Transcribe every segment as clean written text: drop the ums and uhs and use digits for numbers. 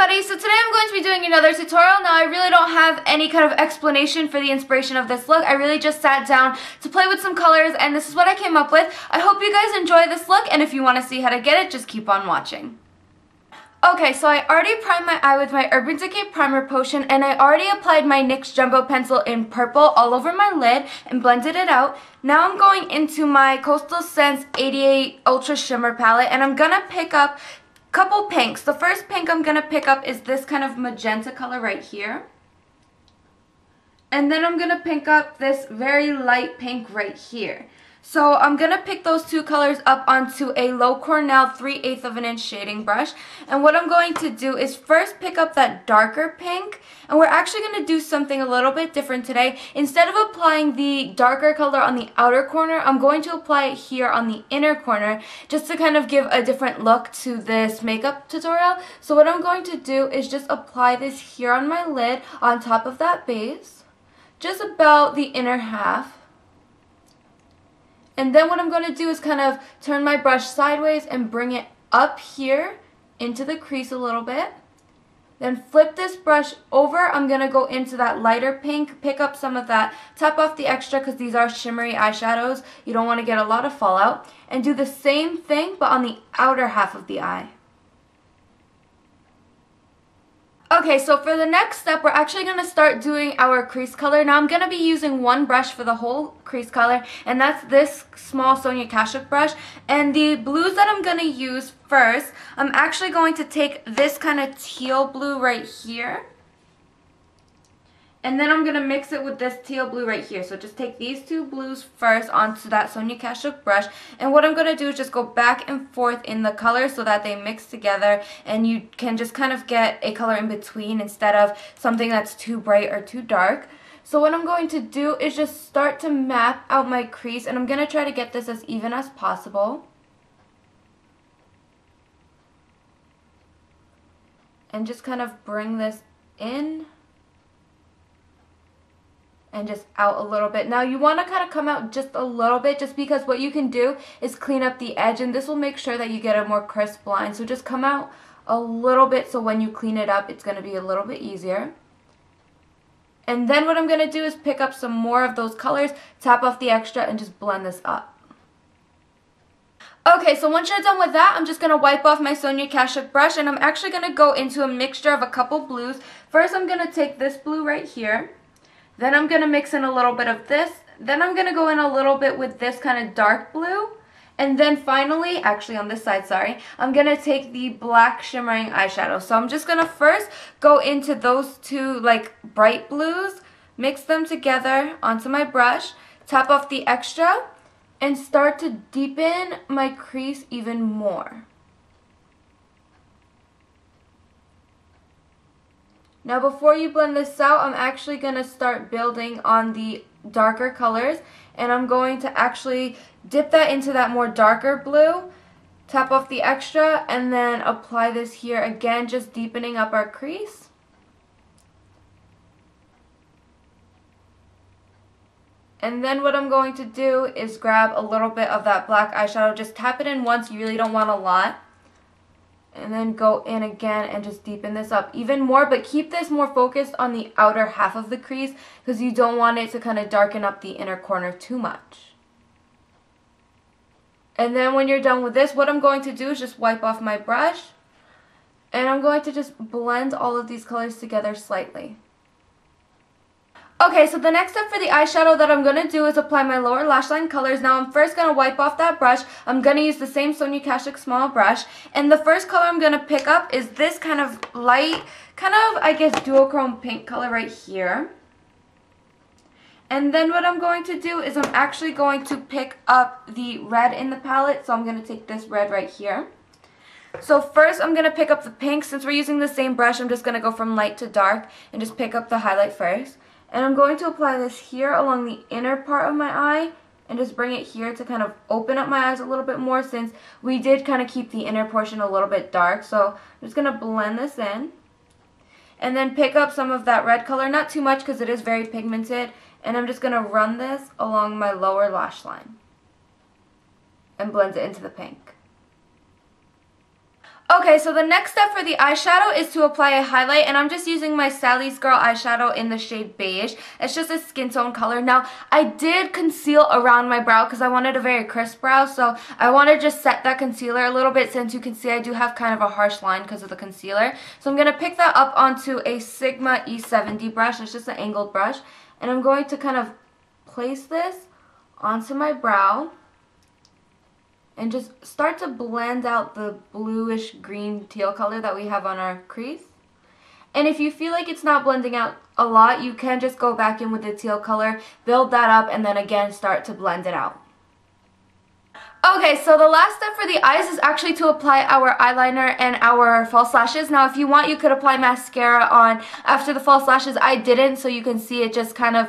everybody, so today I'm going to be doing another tutorial. Now I really don't have any kind of explanation for the inspiration of this look. I really just sat down to play with some colors and this is what I came up with. I hope you guys enjoy this look, and if you want to see how to get it, just keep on watching. Okay, so I already primed my eye with my Urban Decay Primer Potion, and I already applied my NYX Jumbo Pencil in purple all over my lid and blended it out. Now I'm going into my Coastal Scents 88 Ultra Shimmer Palette, and I'm going to pick up a couple pinks. The first pink I'm going to pick up is this kind of magenta color right here. And then I'm going to pick up this very light pink right here. So I'm going to pick those two colors up onto a Low Cornell 3/8 of an inch shading brush. And what I'm going to do is first pick up that darker pink. And we're actually going to do something a little bit different today. Instead of applying the darker color on the outer corner, I'm going to apply it here on the inner corner just to kind of give a different look to this makeup tutorial. So what I'm going to do is just apply this here on my lid on top of that base, just about the inner half. And then what I'm going to do is kind of turn my brush sideways and bring it up here into the crease a little bit. Then flip this brush over. I'm going to go into that lighter pink, pick up some of that, tap off the extra because these are shimmery eyeshadows. You don't want to get a lot of fallout. And do the same thing but on the outer half of the eye. Okay, so for the next step, we're actually going to start doing our crease color. Now I'm going to be using one brush for the whole crease color, and that's this small Sonia Kashuk brush. And the blues that I'm going to use first, I'm actually going to take this kind of teal blue right here. And then I'm going to mix it with this teal blue right here. So just take these two blues first onto that Sonia Kashuk brush. And what I'm going to do is just go back and forth in the color so that they mix together. And you can just kind of get a color in between instead of something that's too bright or too dark. So what I'm going to do is just start to map out my crease. And I'm going to try to get this as even as possible. And just kind of bring this in. And just out a little bit. Now you want to kind of come out just a little bit, just because what you can do is clean up the edge, and this will make sure that you get a more crisp line. So just come out a little bit so when you clean it up it's going to be a little bit easier. And then what I'm going to do is pick up some more of those colors, tap off the extra, and just blend this up. Okay, so once you're done with that, I'm just going to wipe off my Sonia Kashuk brush, and I'm actually going to go into a mixture of a couple blues. First I'm going to take this blue right here. Then I'm going to mix in a little bit of this. Then I'm going to go in a little bit with this kind of dark blue. And then finally, actually on this side, sorry, I'm going to take the black shimmering eyeshadow. So I'm just going to first go into those two like bright blues, mix them together onto my brush, tap off the extra, and start to deepen my crease even more. Now before you blend this out, I'm actually going to start building on the darker colors, and I'm going to actually dip that into that more darker blue, tap off the extra, and then apply this here again, just deepening up our crease. And then what I'm going to do is grab a little bit of that black eyeshadow, just tap it in once, you really don't want a lot. And then go in again and just deepen this up even more, but keep this more focused on the outer half of the crease because you don't want it to kind of darken up the inner corner too much. And then when you're done with this, what I'm going to do is just wipe off my brush, and I'm going to just blend all of these colors together slightly. Okay, so the next step for the eyeshadow that I'm going to do is apply my lower lash line colors. Now I'm first going to wipe off that brush. I'm going to use the same Sonia Kashuk small brush. And the first color I'm going to pick up is this kind of light, kind of, I guess, duochrome pink color right here. And then what I'm going to do is I'm actually going to pick up the red in the palette. So I'm going to take this red right here. So first I'm going to pick up the pink. Since we're using the same brush, I'm just going to go from light to dark and just pick up the highlight first. And I'm going to apply this here along the inner part of my eye and just bring it here to kind of open up my eyes a little bit more, since we did kind of keep the inner portion a little bit dark. So I'm just going to blend this in. And then pick up some of that red color, not too much because it is very pigmented. And I'm just going to run this along my lower lash line and blend it into the pink. Okay, so the next step for the eyeshadow is to apply a highlight, and I'm just using my Sally's Girl eyeshadow in the shade Beige. It's just a skin tone color. Now, I did conceal around my brow because I wanted a very crisp brow, so I want to just set that concealer a little bit since you can see I do have kind of a harsh line because of the concealer. So I'm going to pick that up onto a Sigma E70 brush. It's just an angled brush, and I'm going to kind of place this onto my brow and just start to blend out the bluish green teal color that we have on our crease. And if you feel like it's not blending out a lot, you can just go back in with the teal color, build that up, and then again start to blend it out. Okay, so the last step for the eyes is actually to apply our eyeliner and our false lashes. Now, if you want, you could apply mascara on after the false lashes. I didn't, so you can see it just kind of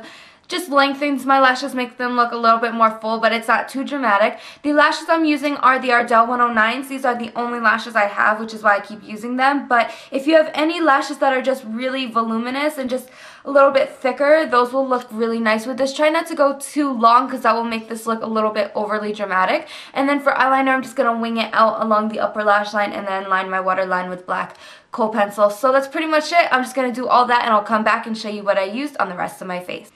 lengthens my lashes, make them look a little bit more full, but it's not too dramatic. The lashes I'm using are the Ardell 109s. These are the only lashes I have, which is why I keep using them. But if you have any lashes that are just really voluminous and just a little bit thicker, those will look really nice with this. Try not to go too long because that will make this look a little bit overly dramatic. And then for eyeliner, I'm just going to wing it out along the upper lash line and then line my waterline with black kohl pencil. So that's pretty much it. I'm just going to do all that and I'll come back and show you what I used on the rest of my face.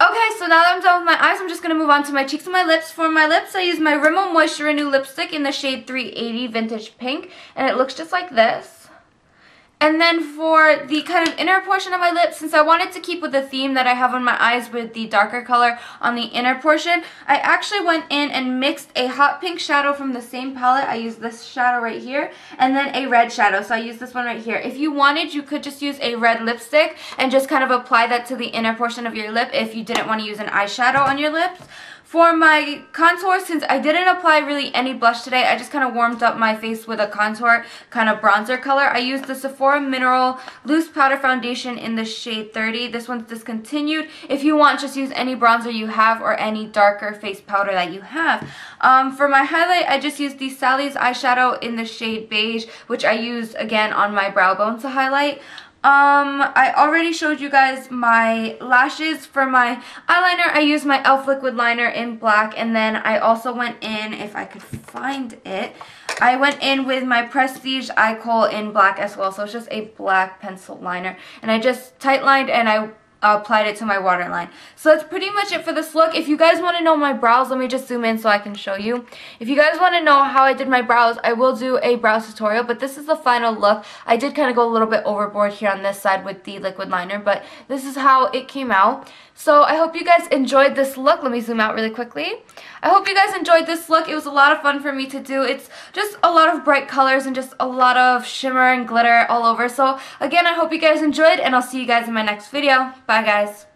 Okay, so now that I'm done with my eyes, I'm just going to move on to my cheeks and my lips. For my lips, I use my Rimmel Moisture Renew lipstick in the shade 380 Vintage Pink, and it looks just like this. And then for the kind of inner portion of my lips, since I wanted to keep with the theme that I have on my eyes with the darker color on the inner portion, I actually went in and mixed a hot pink shadow from the same palette. I used this shadow right here, and then a red shadow. So I used this one right here. If you wanted, you could just use a red lipstick and just kind of apply that to the inner portion of your lip if you didn't want to use an eyeshadow on your lips. For my contour, since I didn't apply really any blush today, I just kind of warmed up my face with a contour kind of bronzer color. I used the Sephora Mineral Loose Powder Foundation in the shade 30. This one's discontinued. If you want, just use any bronzer you have or any darker face powder that you have. For my highlight, I just used the Sally's eyeshadow in the shade Beige, which I used again on my brow bone to highlight. I already showed you guys my lashes. For my eyeliner, I used my e.l.f. liquid liner in black, and then I also went in, if I could find it, I went in with my Prestige Eye Kohl in black as well. So it's just a black pencil liner, and I just tight lined and I applied it to my waterline. So that's pretty much it for this look. If you guys want to know my brows, let me just zoom in so I can show you. If you guys want to know how I did my brows, I will do a brows tutorial, but this is the final look. I did kind of go a little bit overboard here on this side with the liquid liner, but this is how it came out. So I hope you guys enjoyed this look. Let me zoom out really quickly. I hope you guys enjoyed this look. It was a lot of fun for me to do. It's just a lot of bright colors and just a lot of shimmer and glitter all over. So again, I hope you guys enjoyed, and I'll see you guys in my next video. Bye guys.